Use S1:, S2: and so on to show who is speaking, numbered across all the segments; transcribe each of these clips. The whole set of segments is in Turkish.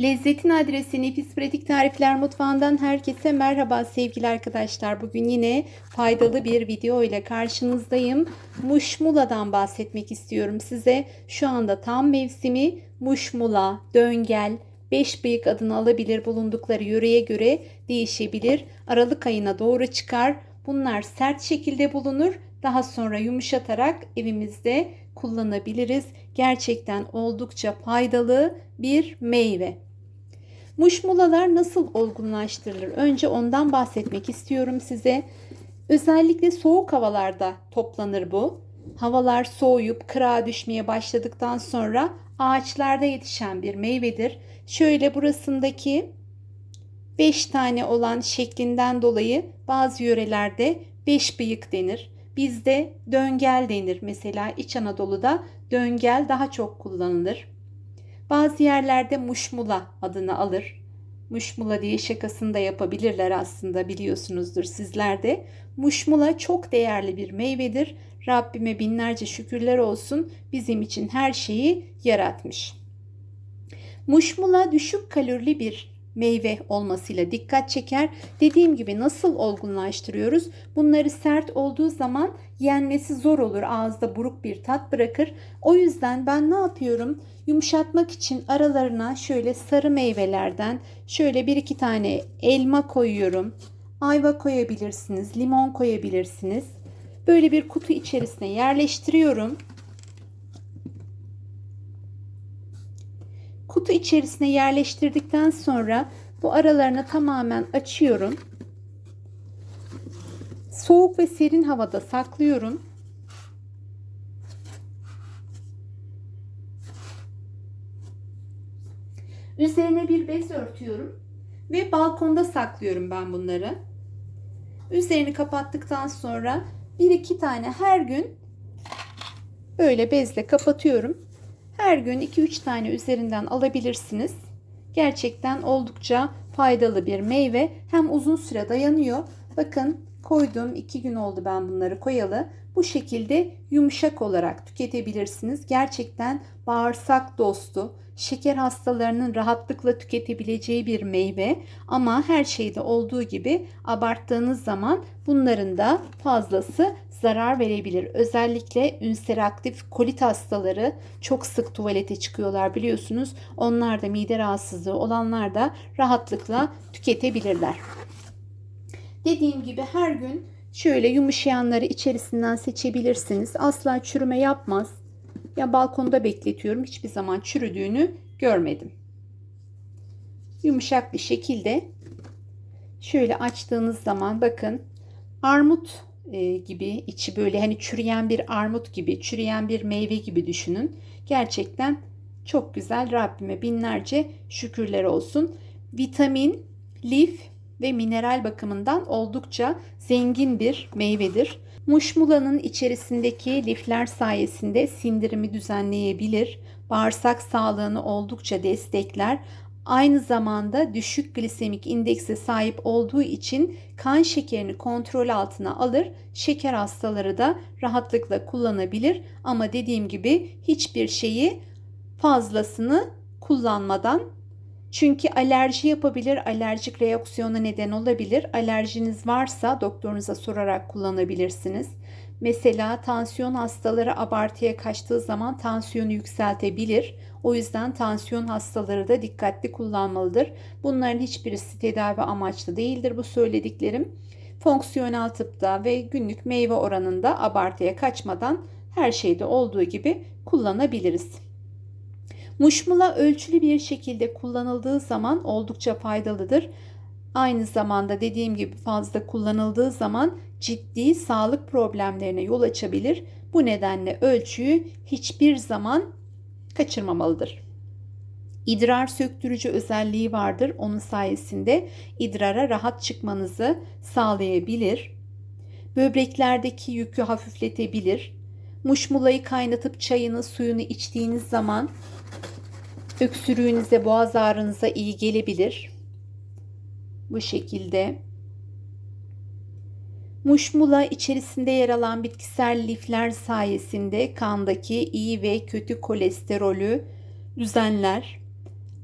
S1: Lezzetin adresi Nefis Pratik Tarifler Mutfağı'ndan herkese merhaba sevgili arkadaşlar. Bugün yine faydalı bir video ile karşınızdayım. Muşmula'dan bahsetmek istiyorum size. Şu anda tam mevsimi muşmula, döngel, beş bıyık adını alabilir, bulundukları yöreye göre değişebilir. Aralık ayına doğru çıkar. Bunlar sert şekilde bulunur. Daha sonra yumuşatarak evimizde kullanabiliriz. Gerçekten oldukça faydalı bir meyve. Muşmulalar nasıl olgunlaştırılır? Önce ondan bahsetmek istiyorum size. Özellikle soğuk havalarda toplanır bu. Havalar soğuyup kırağa düşmeye başladıktan sonra ağaçlarda yetişen bir meyvedir. Şöyle burasındaki 5 tane olan şeklinden dolayı bazı yörelerde 5 bıyık denir. Bizde döngel denir. Mesela İç Anadolu'da döngel daha çok kullanılır. Bazı yerlerde muşmula adını alır. Muşmula diye şakasını da yapabilirler aslında, biliyorsunuzdur sizler de. Muşmula çok değerli bir meyvedir. Rabbime binlerce şükürler olsun, bizim için her şeyi yaratmış. Muşmula düşük kalorili bir meyve olmasıyla dikkat çeker. Dediğim gibi nasıl olgunlaştırıyoruz? Bunları sert olduğu zaman yenmesi zor olur. Ağızda buruk bir tat bırakır. O yüzden ben ne yapıyorum? Yumuşatmak için aralarına şöyle sarı meyvelerden şöyle bir iki tane elma koyuyorum. Ayva koyabilirsiniz, limon koyabilirsiniz. Böyle bir kutu içerisine yerleştiriyorum. Kutu içerisine yerleştirdikten sonra bu aralarını tamamen açıyorum. Soğuk ve serin havada saklıyorum. Üzerine bir bez örtüyorum ve balkonda saklıyorum ben bunları. Üzerini kapattıktan sonra bir iki tane her gün böyle bezle kapatıyorum. Her gün 2-3 tane üzerinden alabilirsiniz. Gerçekten oldukça faydalı bir meyve. Hem uzun süre dayanıyor. Bakın koyduğum 2 gün oldu ben bunları koyalı. Bu şekilde yumuşak olarak tüketebilirsiniz. Gerçekten bağırsak dostu, şeker hastalarının rahatlıkla tüketebileceği bir meyve. Ama her şeyde olduğu gibi abarttığınız zaman bunların da fazlası zarar verebilir. Özellikle ülseraktif kolit hastaları çok sık tuvalete çıkıyorlar, biliyorsunuz. Onlar da, mide rahatsızlığı olanlar da rahatlıkla tüketebilirler. Dediğim gibi her gün şöyle yumuşayanları içerisinden seçebilirsiniz. Asla çürüme yapmaz. Ya balkonda bekletiyorum. Hiçbir zaman çürüdüğünü görmedim. Yumuşak bir şekilde şöyle açtığınız zaman bakın armut gibi, içi böyle hani çürüyen bir armut gibi, çürüyen bir meyve gibi düşünün. Gerçekten çok güzel. Rabbime binlerce şükürler olsun. Vitamin, lif ve mineral bakımından oldukça zengin bir meyvedir. Muşmulanın içerisindeki lifler sayesinde sindirimi düzenleyebilir. Bağırsak sağlığını oldukça destekler. Aynı zamanda düşük glisemik indekse sahip olduğu için kan şekerini kontrol altına alır. Şeker hastaları da rahatlıkla kullanabilir. Ama dediğim gibi hiçbir şeyi fazlasını kullanmadan, çünkü alerji yapabilir, alerjik reaksiyona neden olabilir. Alerjiniz varsa doktorunuza sorarak kullanabilirsiniz. Mesela tansiyon hastaları abartıya kaçtığı zaman tansiyonu yükseltebilir. O yüzden tansiyon hastaları da dikkatli kullanmalıdır. Bunların hiçbirisi tedavi amaçlı değildir bu söylediklerim. Fonksiyonel tıpta ve günlük meyve oranında abartıya kaçmadan her şeyde olduğu gibi kullanabiliriz. Muşmula ölçülü bir şekilde kullanıldığı zaman oldukça faydalıdır. Aynı zamanda dediğim gibi fazla kullanıldığı zaman ciddi sağlık problemlerine yol açabilir. Bu nedenle ölçüyü hiçbir zaman kaçırmamalıdır. İdrar söktürücü özelliği vardır. Onun sayesinde idrara rahat çıkmanızı sağlayabilir. Böbreklerdeki yükü hafifletebilir. Muşmulayı kaynatıp çayını, suyunu içtiğiniz zaman öksürüğünüze, boğaz ağrınıza iyi gelebilir. Bu şekilde. Muşmula içerisinde yer alan bitkisel lifler sayesinde kandaki iyi ve kötü kolesterolü düzenler.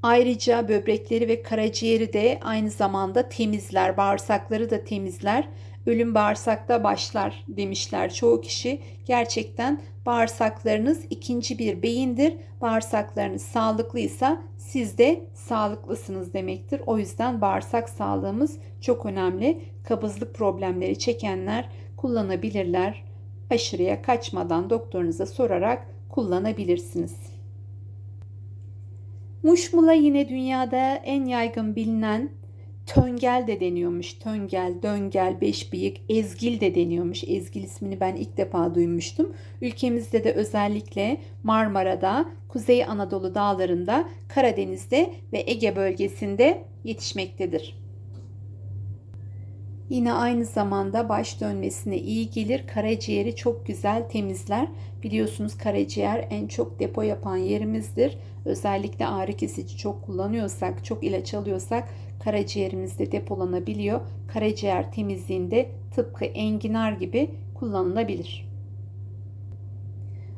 S1: Ayrıca böbrekleri ve karaciğeri de aynı zamanda temizler, bağırsakları da temizler. Ölüm bağırsakta başlar demişler çoğu kişi. Gerçekten bağırsaklarınız ikinci bir beyindir. Bağırsaklarınız sağlıklıysa siz de sağlıklısınız demektir. O yüzden bağırsak sağlığımız çok önemli. Kabızlık problemleri çekenler kullanabilirler. Aşırıya kaçmadan doktorunuza sorarak kullanabilirsiniz. Muşmula yine dünyada en yaygın bilinen töngel de deniyormuş. Töngel, döngel, beş bıyık, ezgil de deniyormuş. Ezgil ismini ben ilk defa duymuştum. Ülkemizde de özellikle Marmara'da, Kuzey Anadolu dağlarında, Karadeniz'de ve Ege bölgesinde yetişmektedir. Yine aynı zamanda baş dönmesine iyi gelir. Karaciğeri çok güzel temizler. Biliyorsunuz karaciğer en çok depo yapan yerimizdir. Özellikle ağrı kesici çok kullanıyorsak, çok ilaç alıyorsak karaciğerimizde depolanabiliyor. Karaciğer temizliğinde tıpkı enginar gibi kullanılabilir.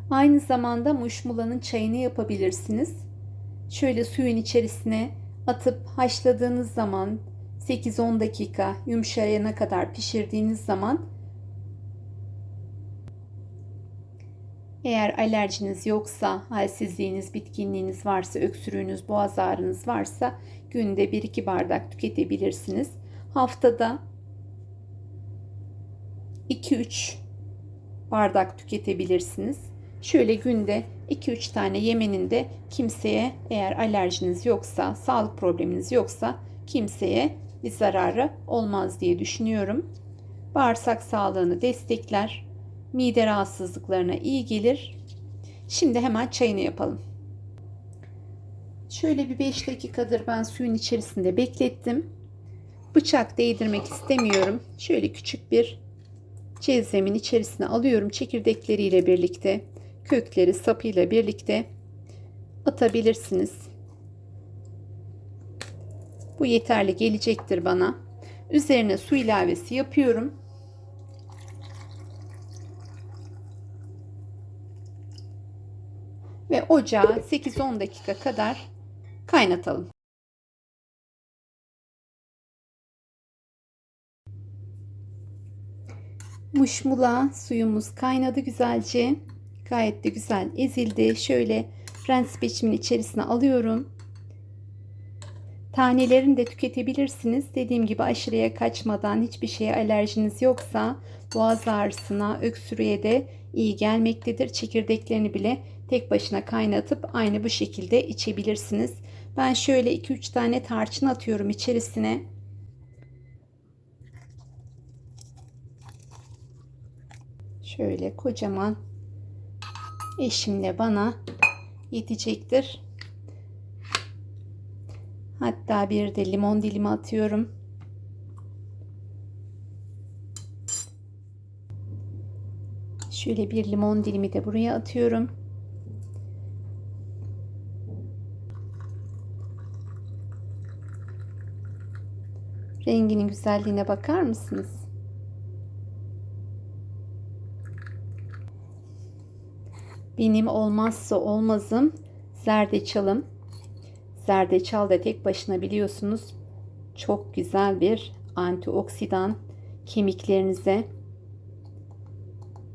S1: Aynı zamanda muşmulanın çayını yapabilirsiniz. Şöyle suyun içerisine atıp haşladığınız zaman 8-10 dakika yumuşayana kadar pişirdiğiniz zaman, eğer alerjiniz yoksa, halsizliğiniz, bitkinliğiniz varsa, öksürüğünüz, boğaz ağrınız varsa günde 1-2 bardak tüketebilirsiniz. Haftada 2-3 bardak tüketebilirsiniz. Şöyle günde 2-3 tane yemenin de kimseye, eğer alerjiniz yoksa, sağlık probleminiz yoksa kimseye bir zararı olmaz diye düşünüyorum. Bağırsak sağlığını destekler. Mide rahatsızlıklarına iyi gelir. Şimdi hemen çayını yapalım. Şöyle bir 5 dakikadır ben suyun içerisinde beklettim. Bıçak değdirmek istemiyorum. Şöyle küçük bir cezvemin içerisine alıyorum. Çekirdekleriyle birlikte, kökleri, sapıyla birlikte atabilirsiniz. Bu yeterli gelecektir bana. Üzerine su ilavesi yapıyorum. Ve ocağı 8-10 dakika kadar kaynatalım. Muşmula suyumuz kaynadı güzelce. Gayet de güzel ezildi. Şöyle rens peçimin içerisine alıyorum. Tanelerini de tüketebilirsiniz. Dediğim gibi aşırıya kaçmadan, hiçbir şeye alerjiniz yoksa boğaz ağrısına, öksürüğe de iyi gelmektedir. Çekirdeklerini bile tek başına kaynatıp aynı bu şekilde içebilirsiniz. Ben şöyle 2-3 tane tarçın atıyorum içerisine. Şöyle kocaman, eşimle bana yetecektir. Hatta bir de limon dilimi atıyorum. Şöyle bir limon dilimi de buraya atıyorum. Renginin güzelliğine bakar mısınız? Benim olmazsa olmazım zerdeçalım. Zerdeçal da tek başına biliyorsunuz çok güzel bir antioksidan, kemiklerinize,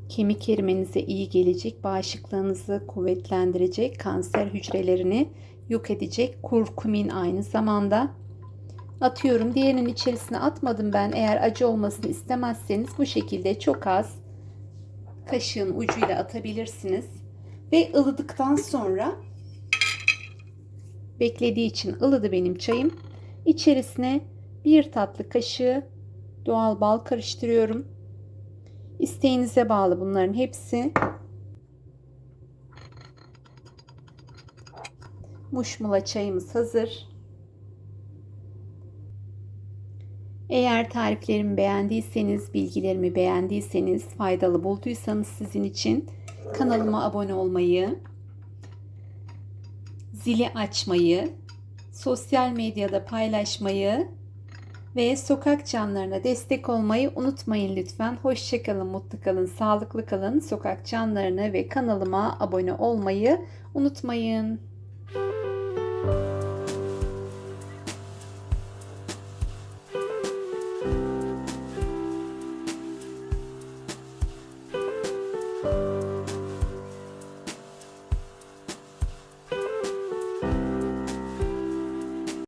S1: kemik erimenize iyi gelecek, bağışıklığınızı kuvvetlendirecek, kanser hücrelerini yok edecek. Kurkumin aynı zamanda. Atıyorum. Diğerinin içerisine atmadım ben. Eğer acı olmasını istemezseniz bu şekilde çok az kaşığın ucuyla atabilirsiniz. Ve ılıdıktan sonra, beklediği için ılıdı benim çayım, İçerisine 1 tatlı kaşığı doğal bal karıştırıyorum. İsteğinize bağlı bunların hepsi. Muşmula çayımız hazır. Eğer tariflerimi beğendiyseniz, bilgilerimi beğendiyseniz, faydalı bulduysanız sizin için kanalıma abone olmayı, zili açmayı, sosyal medyada paylaşmayı ve sokak canlarına destek olmayı unutmayın lütfen. Hoşça kalın, mutlu kalın, sağlıklı kalın. Sokak canlarına ve kanalıma abone olmayı unutmayın.